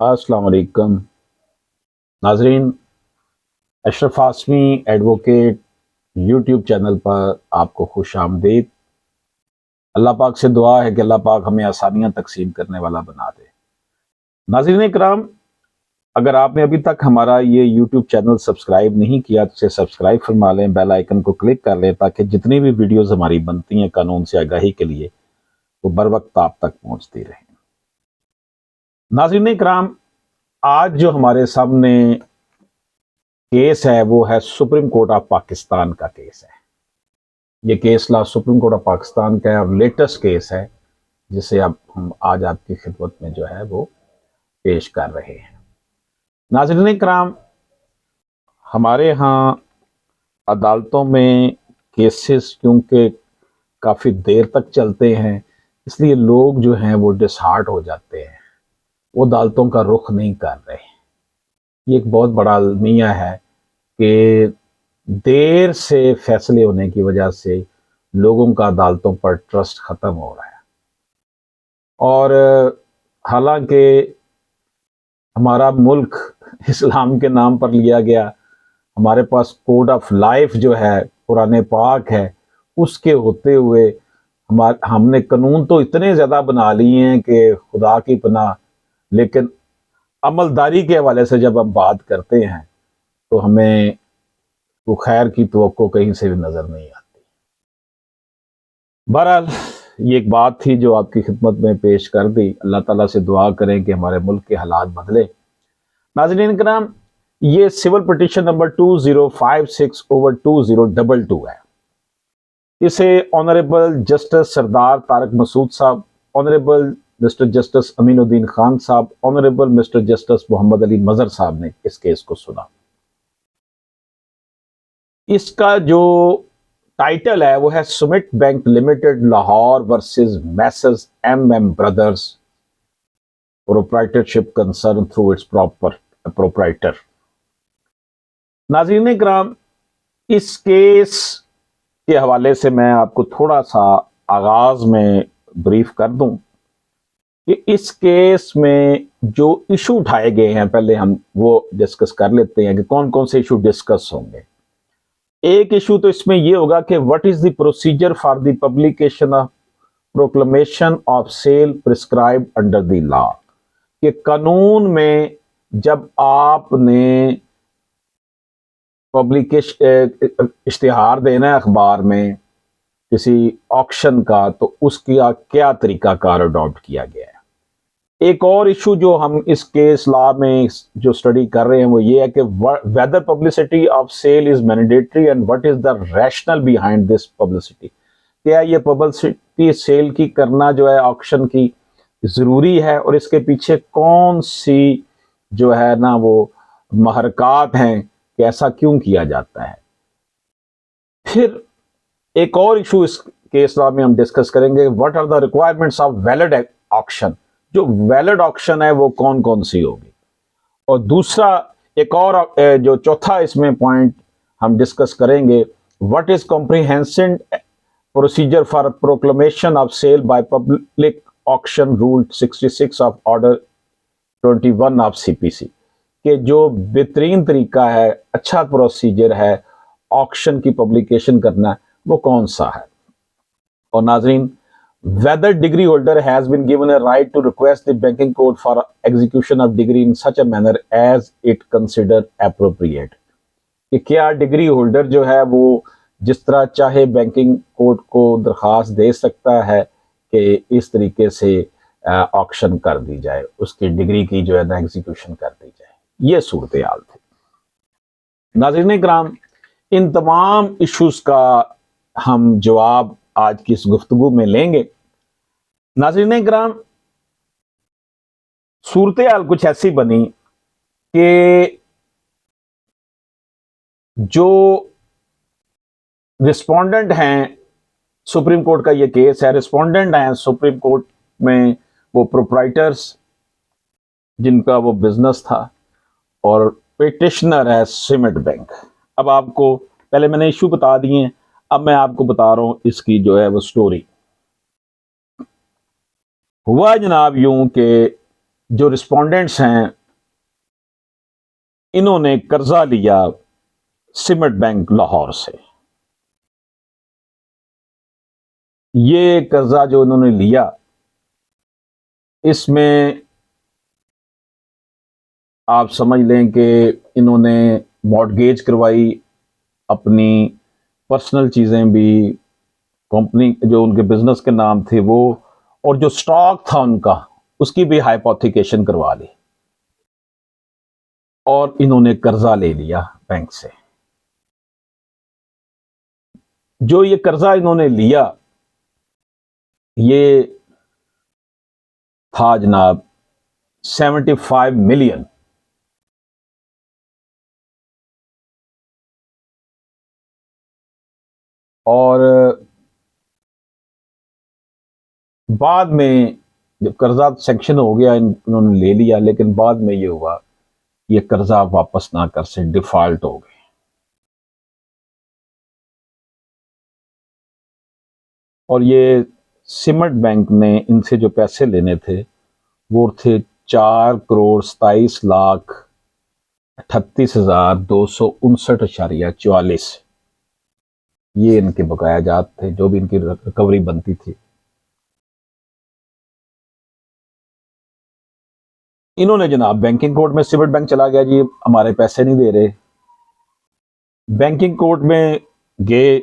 अस्सलाम वालेकुम नाजरीन। Ashraf Hashmi advocate YouTube channel पर आपको खुश आमदीद। अल्लाह पाक से दुआ है कि अल्लाह पाक हमें आसानियां तकसीम करने वाला बना दे। नाजरीन कराम, अगर आपने अभी तक हमारा ये यूट्यूब चैनल सब्सक्राइब नहीं किया तो इसे सब्सक्राइब फरमा लें, बेल आइकन को क्लिक कर लें ताकि जितनी भी वीडियोज़ हमारी बनती हैं कानून से आगाही के लिए वो बर वक्त आप तक पहुँचती रहें। नाजरीन कराम, आज जो हमारे सामने केस है वो है सुप्रीम कोर्ट ऑफ पाकिस्तान का केस है। ये case law Supreme Court of Pakistan का है और लेटेस्ट केस है जिसे अब हम आज आपकी खिदमत में जो है वो पेश कर रहे हैं। नाज़रीन कराम, हमारे यहाँ अदालतों में केसेस क्योंकि काफ़ी देर तक चलते हैं, इसलिए लोग जो हैं वो डिसहार्ट हो जाते हैं, वो अदालतों का रुख नहीं कर रहे। ये एक बहुत बड़ा अलमिया है कि देर से फैसले होने की वजह से लोगों का अदालतों पर ट्रस्ट ख़त्म हो रहा है। और हालांकि हमारा मुल्क इस्लाम के नाम पर लिया गया, हमारे पास कोड ऑफ लाइफ जो है कुरान पाक है, उसके होते हुए हमने कानून तो इतने ज़्यादा बना लिए हैं कि खुदा की पनाह, लेकिन अमलदारी के हवाले से जब हम बात करते हैं तो हमें वो खैर की तवक्को कहीं से भी नज़र नहीं आती। बहरहाल ये एक बात थी जो आपकी खिदमत में पेश कर दी। अल्लाह ताला से दुआ करें कि हमारे मुल्क के हालात बदले। नाज़रीन कराम, ये सिविल पिटीशन नंबर 2056/2022 है। इसे honourable justice Sardar Tariq Masood sahab, honourable mister justice Aminuddin Khan sahab, honourable mister justice Mohammad Ali Mazhar sahab ने इस केस को सुना। इसका जो टाइटल है वो है Summit Bank Limited Lahore versus Messrs M Brothers proprietorship concern through its proper proprietor. नाज़रीन कराम, इस केस के हवाले से मैं आपको थोड़ा सा आगाज में ब्रीफ कर दूं कि इस केस में जो इशू उठाए गए हैं पहले हम वो डिस्कस कर लेते हैं कि कौन कौन से इशू डिस्कस होंगे। एक इशू तो इसमें यह होगा कि what is the procedure for the publication of proclamation of sale prescribe under the law, कि कानून में जब आपने पब्लिकेशन इश्तिहार देना है अखबार में किसी ऑक्शन का, तो उसका क्या तरीकाकार अडॉप्ट किया गया है। एक और इशू जो हम इस केस लॉ में जो स्टडी कर रहे हैं वो ये है कि whether publicity of sale is mandatory and what is the rationale behind this publicity. क्या ये पब्लिसिटी सेल की करना जो है ऑक्शन की ज़रूरी है और इसके पीछे कौन सी जो है ना वो महरकात हैं कि ऐसा क्यों किया जाता है। फिर एक और इशू इस केस लॉ में हम डिस्कस करेंगे, what are the requirements of valid auction. जो वैलिड ऑक्शन है वो कौन कौन सी होगी। और दूसरा एक और जो चौथा इसमें पॉइंट हम डिस्कस करेंगे, what is comprehensive procedure for proclamation of sale by public auction rule 66 of order 21 of CPC, कि जो बेहतरीन तरीका है, अच्छा प्रोसीजर है ऑक्शन की पब्लिकेशन करना, वो कौन सा है। और नाजरीन, whether degree holder has been given a right to request the banking code for execution of degree in such a manner as it consider appropriate, कि क्या डिग्री होल्डर जो है वो जिस तरह चाहे बैंकिंग कोड को दरख्वास्त दे सकता है कि इस तरीके से ऑक्शन कर दी जाए, उसकी डिग्री की जो है ना एग्जीक्यूशन कर दी जाए। ये सूरत हाल थी। नाज़रीन कराम, इन तमाम इश्यूज का हम जवाब आज की इस गुफ्तगू में लेंगे। नाज़रीन कराम, सूरत हाल कुछ ऐसी बनी कि जो रिस्पोंडेंट हैं, सुप्रीम कोर्ट का ये केस है, रिस्पोंडेंट हैं सुप्रीम कोर्ट में वो प्रोप्राइटर्स जिनका वो बिजनेस था, और पिटिशनर है सीमेंट बैंक। अब आपको पहले मैंने इशू बता दिए, अब मैं आपको बता रहा हूं इसकी जो है वो स्टोरी। हुआ जनाब यूं कि जो रिस्पोंडेंट्स हैं इन्होंने कर्जा लिया सिमट बैंक लाहौर से। ये कर्जा जो इन्होंने लिया इसमें आप समझ लें कि इन्होंने मॉर्टगेज करवाई, अपनी पर्सनल चीज़ें भी, कंपनी जो उनके बिजनेस के नाम थे वो, और जो स्टॉक था उनका उसकी भी हाइपोथिकेशन करवा ली, और इन्होंने कर्जा ले लिया बैंक से। जो ये कर्जा इन्होंने लिया ये था जनाब 75 मिलियन। और बाद में जब कर्जा सेंक्शन हो गया, इन्होंने ले लिया, लेकिन बाद में ये हुआ ये कर्जा वापस ना कर से डिफॉल्ट हो गए। और ये सिमट बैंक ने इनसे जो पैसे लेने थे वो थे 4,38,38,259.44। ये इनके बकाया जात थे, जो भी इनकी रिकवरी बनती थी। इन्होंने जनाब बैंकिंग कोर्ट में, सिमट बैंक चला गया जी हमारे पैसे नहीं दे रहे। बैंकिंग कोर्ट में गए,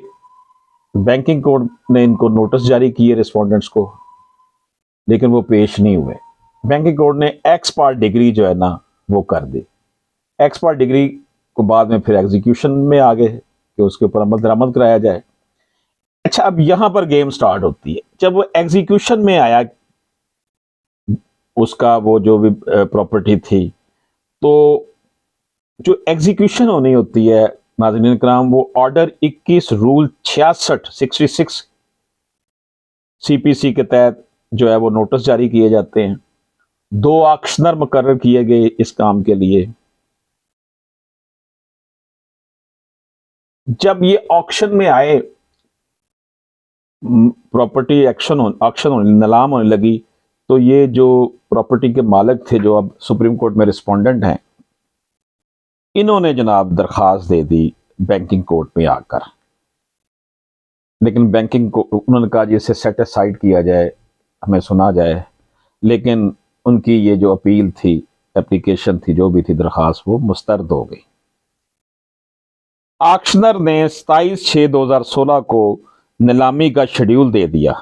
बैंकिंग कोर्ट ने इनको नोटिस जारी किए रिस्पोंडेंट्स को, लेकिन वो पेश नहीं हुए। बैंकिंग कोर्ट ने एक्सपार्ट डिग्री जो है ना वो कर दी। एक्सपार्ट डिग्री को बाद में फिर एग्जीक्यूशन में आ गए कि उसके ऊपर अमल दरामद कराया जाए। अच्छा, अब यहां पर गेम स्टार्ट होती है। जब वो एग्जीक्यूशन में आया, उसका वो जो भी प्रॉपर्टी थी, तो जो एग्जीक्यूशन होनी होती है नाज़रीन इकराम, वो ऑर्डर 21 रूल 66 सीपीसी के तहत जो है वो नोटिस जारी किए जाते हैं। 2 ऑक्शनर मुकर्रर किए गए इस काम के लिए। जब ये ऑक्शन में आए, प्रॉपर्टी ऑक्शन होने, नीलाम होने लगी, तो ये जो प्रॉपर्टी के मालिक थे जो अब सुप्रीम कोर्ट में रिस्पोंडेंट हैं, इन्होंने जनाब दरखास्त दे दी बैंकिंग कोर्ट में आकर। लेकिन बैंकिंग को उन्होंने कहा जी इसे सेट असाइड किया जाए, हमें सुना जाए। लेकिन उनकी ये जो अपील थी, एप्लीकेशन थी, जो भी थी दरखास्त, वो मुस्तरद हो गई। ऑक्शनर ने 27/6/2016 को नीलामी का शेड्यूल दे दिया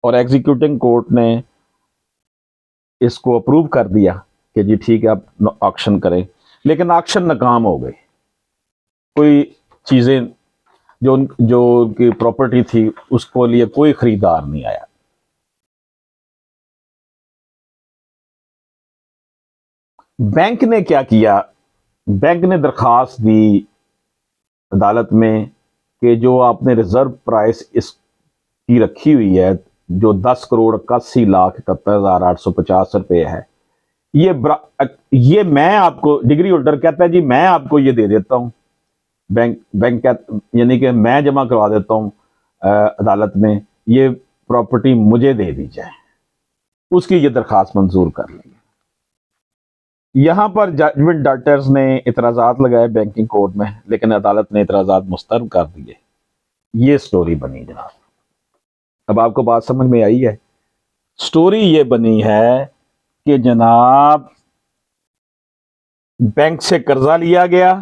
और एग्जीक्यूटिंग कोर्ट ने इसको अप्रूव कर दिया कि जी ठीक है आप ऑक्शन करें। लेकिन ऑक्शन नाकाम हो गए। कोई चीज़ें जो जो उनकी प्रॉपर्टी थी उसको लिए कोई खरीदार नहीं आया। बैंक ने क्या किया? बैंक ने दरखास्त दी अदालत में कि जो आपने रिजर्व प्राइस इसकी रखी हुई है, जो 10,81,71,850 है, ये मैं आपको, डिग्री होल्डर कहता है जी मैं आपको ये दे देता हूं। बैंक यानी कि मैं जमा करवा देता हूं अदालत में, ये प्रॉपर्टी मुझे दे दी जाए। उसकी ये दरखास्त मंजूर कर लेंगे। यहां पर जजमेंट डाक्टर्स ने इतराजात लगाए बैंकिंग कोर्ट में, लेकिन अदालत ने इतराजात मुस्तरद कर दिए। ये स्टोरी बनी जनाब। अब आपको बात समझ में आई है? स्टोरी ये बनी है कि जनाब बैंक से कर्जा लिया गया,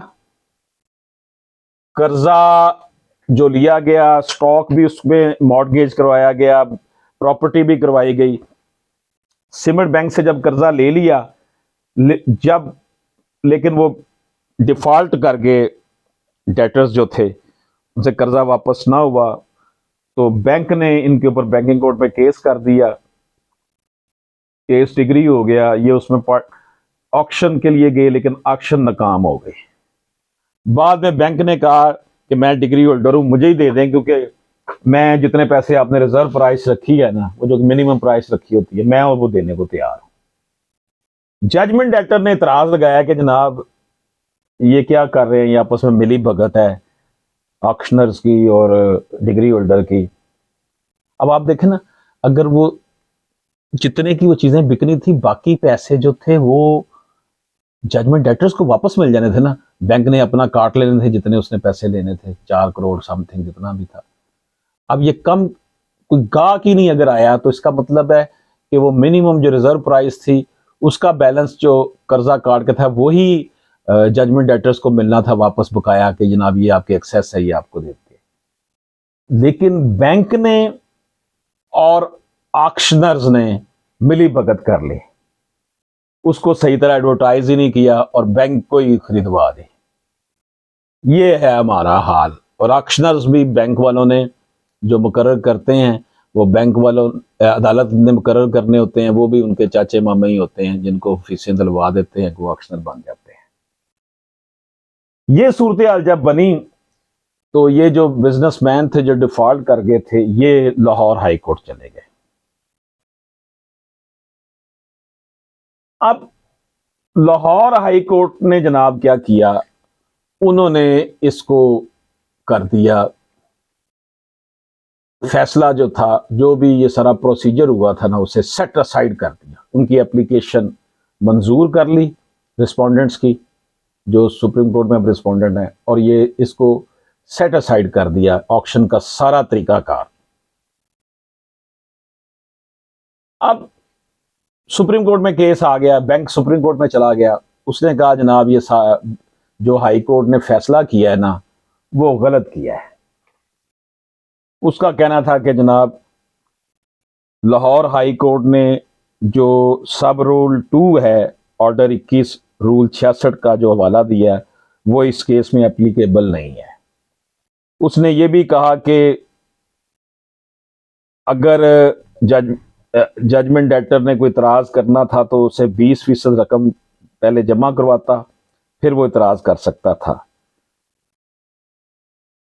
कर्जा जो लिया गया, स्टॉक भी उसमें मॉर्टगेज करवाया गया, प्रॉपर्टी भी करवाई गई। सिमट बैंक से जब कर्जा ले लिया, जब लेकिन वो डिफॉल्ट कर गए, डेटर्स जो थे उनसे कर्जा वापस ना हुआ, तो बैंक ने इनके ऊपर बैंकिंग कोर्ट में केस कर दिया। केस डिग्री हो गया, ये उसमें ऑक्शन के लिए गए, लेकिन ऑक्शन नाकाम हो गए। बाद में बैंक ने कहा कि मैं डिग्री होल्डर हूं, मुझे ही दे दें, क्योंकि मैं जितने पैसे आपने रिजर्व प्राइस रखी है ना, वो जो मिनिमम प्राइस रखी होती है, मैं और वो देने को तैयार हूं। जजमेंट डायरेक्टर ने इतराज लगाया कि जनाब ये क्या कर रहे हैं, ये आपस में मिली भगत है ऑक्शनर्स की और डिग्री होल्डर की। अब आप देखें ना, अगर वो जितने की वो चीजें बिकनी थी, बाकी पैसे जो थे वो जजमेंट डेटर्स को वापस मिल जाने थे ना। बैंक ने अपना काट लेने थे जितने उसने पैसे लेने थे, 4 करोड़ समथिंग जितना भी था। अब ये कम, कोई गाहक ही नहीं अगर आया तो इसका मतलब है कि वो मिनिमम जो रिजर्व प्राइस थी उसका बैलेंस जो कर्जा काट के था वही जजमेंट डेटर्स को मिलना था वापस बकाया, कि जनाब ये आपके एक्सेस है, ये आपको देते। लेकिन बैंक ने और ऑक्शनर्स ने मिली भगत कर ली, उसको सही तरह एडवर्टाइज ही नहीं किया और बैंक को ही खरीदवा दी। ये है हमारा हाल। और ऑक्शनर्स भी बैंक वालों ने जो मुकर्रर करते हैं, वो बैंक वालों अदालत ने मुकर्रर करने होते हैं, वो भी उनके चाचे मामे ही होते हैं जिनको फीसें दिलवा देते हैं, वो ऑक्शनर बन जाते हैं। ये सूरत हाल जब बनी तो ये जो बिजनेसमैन थे जो डिफॉल्ट कर गए थे, ये लाहौर हाई कोर्ट चले गए। अब लाहौर हाई कोर्ट ने जनाब क्या किया, उन्होंने इसको कर दिया, फैसला जो था, जो भी ये सारा प्रोसीजर हुआ था ना, उसे सेट असाइड कर दिया। उनकी एप्लीकेशन मंजूर कर ली रिस्पोंडेंट्स की, जो सुप्रीम कोर्ट में अब रिस्पोंडेंट है, और ये इसको सेट असाइड कर दिया ऑक्शन का सारा तरीकाकार। अब सुप्रीम कोर्ट में केस आ गया, बैंक सुप्रीम कोर्ट में चला गया। उसने कहा जनाब ये जो हाई कोर्ट ने फैसला किया है ना, वो गलत किया है। उसका कहना था कि जनाब लाहौर हाई कोर्ट ने जो सब रूल 2 है, ऑर्डर 21 रूल 66 का जो हवाला दिया है, वो इस केस में एप्लीकेबल नहीं है। उसने ये भी कहा कि अगर जजमेंट डेटर ने कोई इतराज करना था तो उसे 20% रकम पहले जमा करवाता, फिर वो इतराज कर सकता था,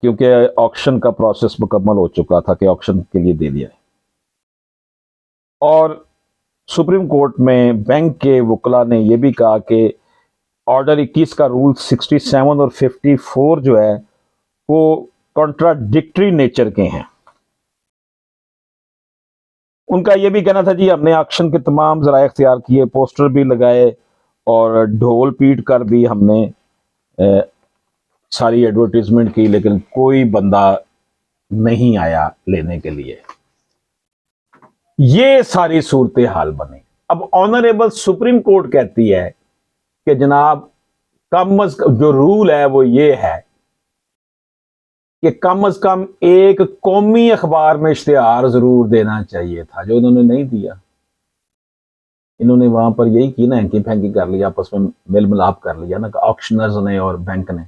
क्योंकि ऑक्शन का प्रोसेस मुकम्मल हो चुका था कि ऑक्शन के लिए दे दिया। और सुप्रीम कोर्ट में बैंक के वकला ने यह भी कहा कि ऑर्डर 21 का रूल 67 और 54 जो है वो कॉन्ट्राडिक्टरी नेचर के हैं। उनका यह भी कहना था जी हमने ऑक्शन के तमाम जराए इख्तियार किए, पोस्टर भी लगाए और ढोल पीट कर भी हमने सारी एडवर्टीजमेंट की, लेकिन कोई बंदा नहीं आया लेने के लिए। ये सारी सूरत हाल बनी। अब ऑनरेबल सुप्रीम कोर्ट कहती है कि जनाब कम अज कम जो रूल है वो ये है कि कम अज कम एक कौमी अखबार में इश्तिहार जरूर देना चाहिए था, जो इन्होंने नहीं दिया। इन्होंने वहां पर यही की ना, हैंकी फैंकी कर लिया, आपस में मेल मिलाप कर लिया ना, ऑक्शनर्स ने और बैंक ने।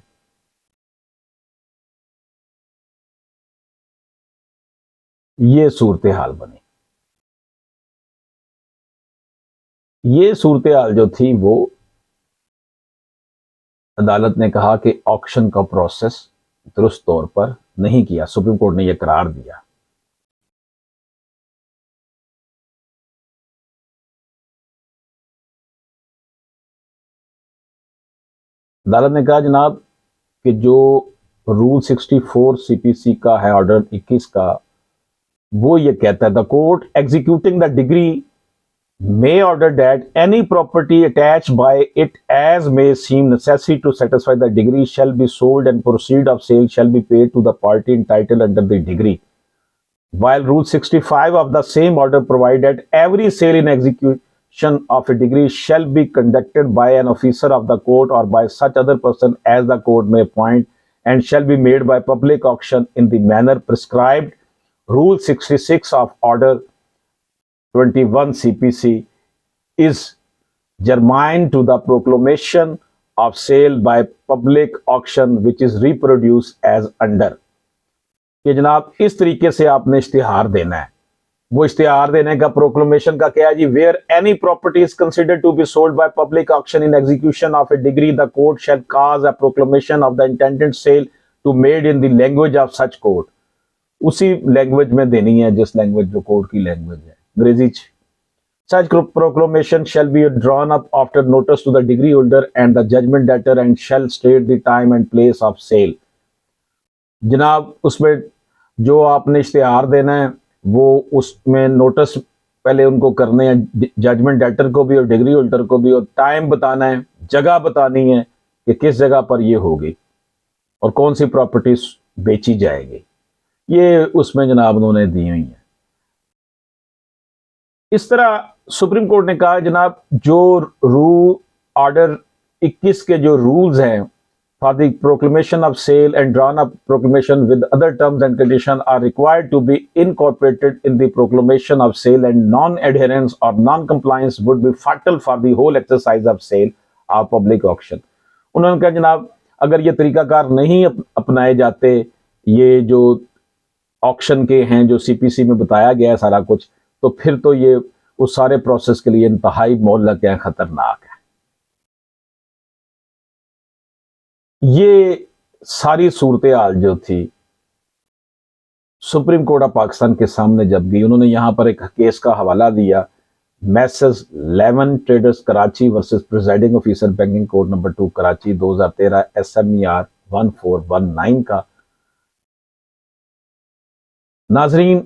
ये सूरत हाल बनी। ये सूरत हाल जो थी वो अदालत ने कहा कि ऑक्शन का प्रोसेस दुरुस्त तौर पर नहीं किया। सुप्रीम कोर्ट ने यह करार दिया। अदालत ने कहा जनाब कि जो रूल 64 सीपीसी का है, ऑर्डर 21 का, वो ये कहता है the court executing the degree may order that any property attached by it as may seem necessary to satisfy the degree shall be sold and proceed of sale shall be paid to the party entitled under the degree. While Rule 65 of the same order provide that every sale in execution of a degree shall be conducted by an officer of the court or by such other person as the court may appoint and shall be made by public auction in the manner prescribed. Rule 66 of Order 21 CPC is germane to the proclamation of sale by public auction which is reproduced as under। कि जनाब इस तरीके से आपने इश्तिहार देना है। वो इश्तिहार देने का प्रोक्लेमेशन का क्या है जी, where any property is considered to be sold by public auction in execution of a decree the court shall cause a proclamation of the intended sale to made in the language of such court. उसी language में देनी है जिस language जो court की language है, अंग्रेजी। Such proclamation shall be drawn up after notice to the degree holder and the judgment debtor and shall state the time and place of sale। जनाब उसमें जो आपने इश्तिहार देना है वो उसमें नोटिस पहले उनको करने हैं, जजमेंट डेटर को भी और डिग्री होल्डर को भी, और टाइम बताना है, जगह बतानी है कि किस जगह पर ये होगी और कौन सी प्रॉपर्टी बेची जाएगी। ये उसमें जनाब उन्होंने दी हुई है। इस तरह सुप्रीम कोर्ट ने कहा जनाब जो रूल ऑर्डर 21 के जो रूल्स हैं for the proclamation of sale and drawn up proclamation with other terms and conditions are required to be incorporated in the proclamation of sale, and non-adherence or non-compliance would be fatal for the whole exercise of sale or public auction। उन्होंने कहा जनाब अगर ये तरीकाकार नहीं अपनाए जाते, ये जो ऑक्शन के हैं जो सीपीसी में बताया गया है सारा कुछ, तो फिर तो ये उस सारे प्रोसेस के लिए इंतहाई मोहल्लक है, खतरनाक है। ये सारी सूरत हाल जो थी सुप्रीम कोर्ट ऑफ पाकिस्तान के सामने जब गई, उन्होंने यहां पर एक केस का हवाला दिया, message 11 traders Karachi versus presiding officer banking code number 2 Karachi 2013 SMER 1419 का। नाजरीन,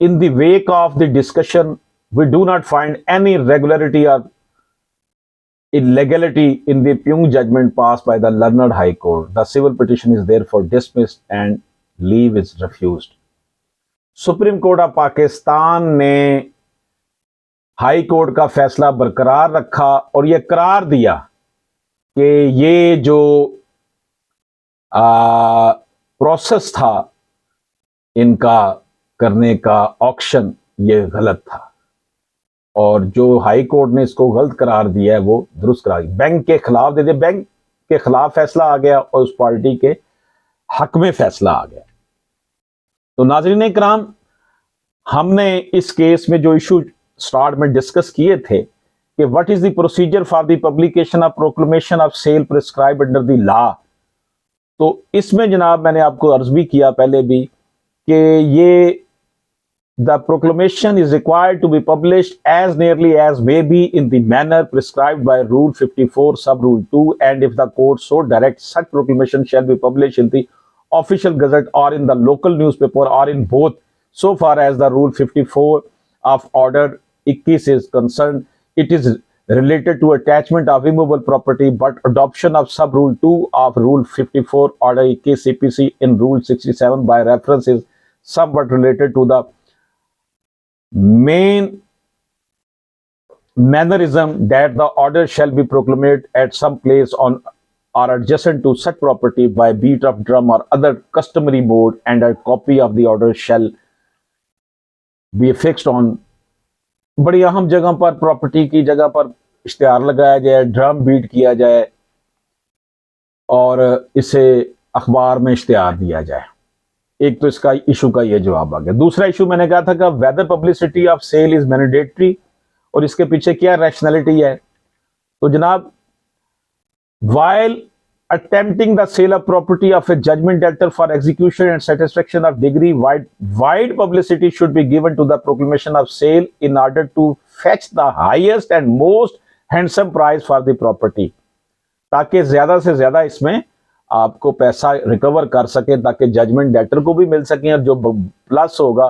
in the wake of the discussion we do not find any regularity or illegality in the Pyung judgment passed by the learned High Court. The civil petition is therefore dismissed and leave is refused। Supreme Court of Pakistan ने high court का फैसला बरकरार रखा और यह करार दिया कि ये जो प्रोसेस था इनका करने का ऑक्शन, ये गलत था, और जो हाई कोर्ट ने इसको गलत करार दिया है वो दुरुस्त करार दिया। बैंक के खिलाफ दे दिया, बैंक के खिलाफ फैसला आ गया और उस पार्टी के हक में फैसला आ गया। तो नाज़रीन इकराम, हमने इस केस में जो इशू स्टार्ट में डिस्कस किए थे कि what is the procedure for the publication of proclamation of sale prescribe under the law, तो इसमें जनाब मैंने आपको अर्ज भी किया पहले भी कि ये the proclamation is required to be published as nearly as may be in the manner prescribed by Rule 54 Sub Rule 2, and if the court so directs, such proclamation shall be published in the official gazette or in the local newspaper or in both, so far as the Rule 54 of Order 21 is concerned. It is related to attachment of immovable property, but adoption of Sub Rule 2 of Rule 54 Order 21 CPC in Rule 67 by reference is somewhat related to the main mannerism that the order shall be proclaimed at some place on or adjacent to such property by beat of drum or other customary mode, and a copy of the order shall be affixed on। बड़ी अहम जगह पर property की जगह पर इश्तिहार लगाया जाए, ड्रम बीट किया जाए और इसे अखबार में इश्तिहार दिया जाए। एक तो इसका इशू का ये जवाब आ गया। दूसरा इशू मैंने कहा था कि whether publicity of sale is mandatory, और इसके पीछे क्या रैशनैलिटी है। तो जनाब, while attempting the sale of property of a judgment debtor for execution and satisfaction of degree, wide publicity should be given to the proclamation of sale in order to fetch the highest and most handsome price for the property, ताकि ज्यादा से ज्यादा इसमें आपको पैसा recover कर सके, ताकि जजमेंट डेटर को भी मिल सके और जो प्लस होगा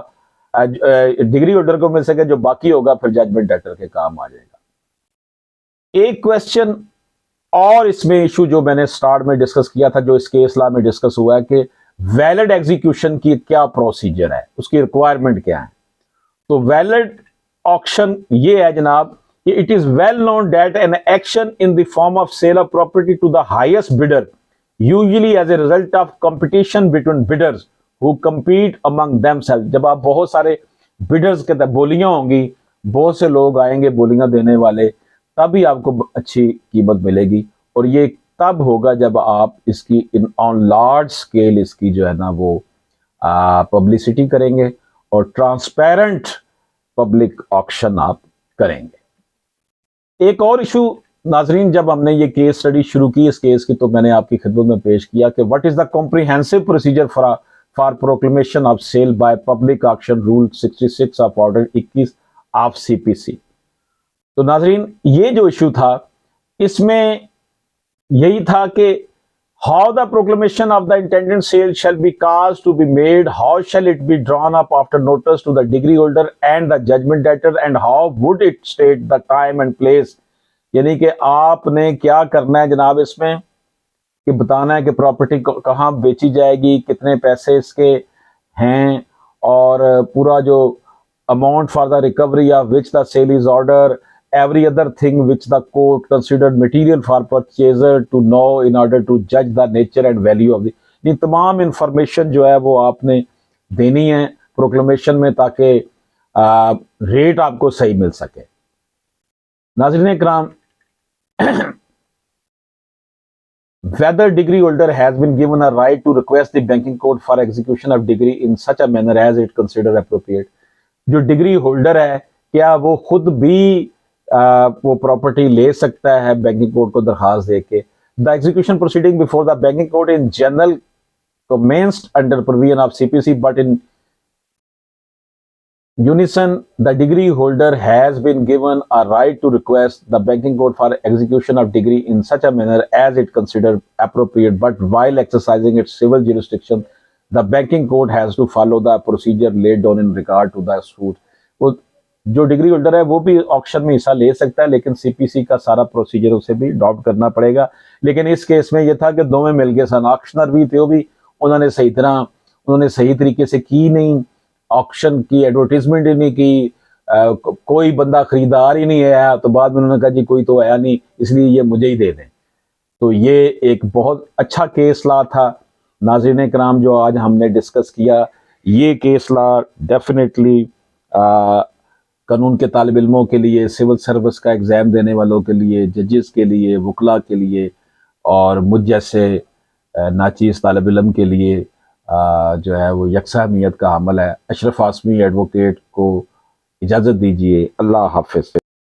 डिग्री होल्डर को मिल सके, जो बाकी होगा फिर जजमेंट डेटर के काम आ जाएगा। एक क्वेश्चन और इसमें इशू जो मैंने स्टार्ट में डिस्कस किया था, जो इस केस लॉ में डिस्कस हुआ है कि वैलिड एग्जीक्यूशन की क्या प्रोसीजर है, उसकी रिक्वायरमेंट क्या है। तो वैलिड ऑक्शन ये है जनाब कि it is well known that an auction in the form of sale of property to the highest bidder, usually as a result of competition between bidders who compete among themselves। जब आप बहुत सारे bidders के बोलियां होंगी, बहुत से लोग आएंगे बोलियां देने वाले, तभी आपको अच्छी कीमत मिलेगी, और ये तब होगा जब आप इसकी ऑन लार्ज स्केल इसकी जो है ना वो पब्लिसिटी करेंगे और ट्रांसपेरेंट पब्लिक ऑक्शन आप करेंगे। एक और इशू नाजरीन, जब हमने ये केस स्टडी शुरू की इस केस की, तो मैंने आपकी खिदमत में पेश किया कि what is the comprehensive procedure for proclamation of sale by public auction rule 66 of order 21 of CPC. तो नाजरीन, ये जो इशू था इसमें यही था कि How the proclamation of the intended sale shall be caused to be made, how shall it be drawn up after notice to the degree holder and the judgment debtor, and how would it state the time and place. यानी कि आपने क्या करना है जनाब इसमें कि बताना है कि प्रॉपर्टी कहाँ बेची जाएगी, कितने पैसे इसके हैं, और पूरा जो amount for the recovery of which the sale is order, every other thing which the court considered material for purchaser to know in order to judge the nature and value of the, ये तमाम information जो है वो आपने देनी है proclamation में ताकि रेट आपको सही मिल सके। नाज़रीन इकराम, whether degree holder has been given a right to request the banking code for execution of degree in such a manner as it consider appropriate, जो डिग्री होल्डर है क्या वो खुद भी वो प्रॉपर्टी ले सकता है बैंकिंग कोर्ट को दरखास्त देके। The execution proceeding before the banking court in general commenced under provision of CPC, but in unison the degree holder has been given a right to request the banking court for execution of degree in such a manner as it considered appropriate, but while exercising its civil jurisdiction the banking court has to follow the procedure laid down in regard to the suit। वो जो degree holder है वो भी auction में हिस्सा ले सकता है, लेकिन सीपीसी का सारा प्रोसीजर उसे भी अडॉप्ट करना पड़ेगा। लेकिन इस केस में ये था कि दोवें मिल गए सन, ऑक्शनर भी थे, वो भी उन्होंने सही तरीके से की नहीं, ऑक्शन की एडवर्टीजमेंट ही नहीं की, कोई बंदा खरीदार ही नहीं आया, तो बाद में उन्होंने कहा जी कोई तो आया नहीं इसलिए ये मुझे ही दे दें। तो ये एक बहुत अच्छा केस ला था नाज़रीन कराम जो आज हमने डिस्कस किया। ये केस ला डेफिनेटली कानून के तालिब इल्मों के लिए, सिविल सर्विस का एग्ज़ाम देने वालों के लिए, जजेस के लिए, वकला के लिए और मुझ जैसे नाचीज़ तालिब इल्म के लिए जो है वो यकसा अहमियत का अमल है। अशरफ आसमी एडवोकेट को इजाज़त दीजिए। अल्लाह हाफ़िज़।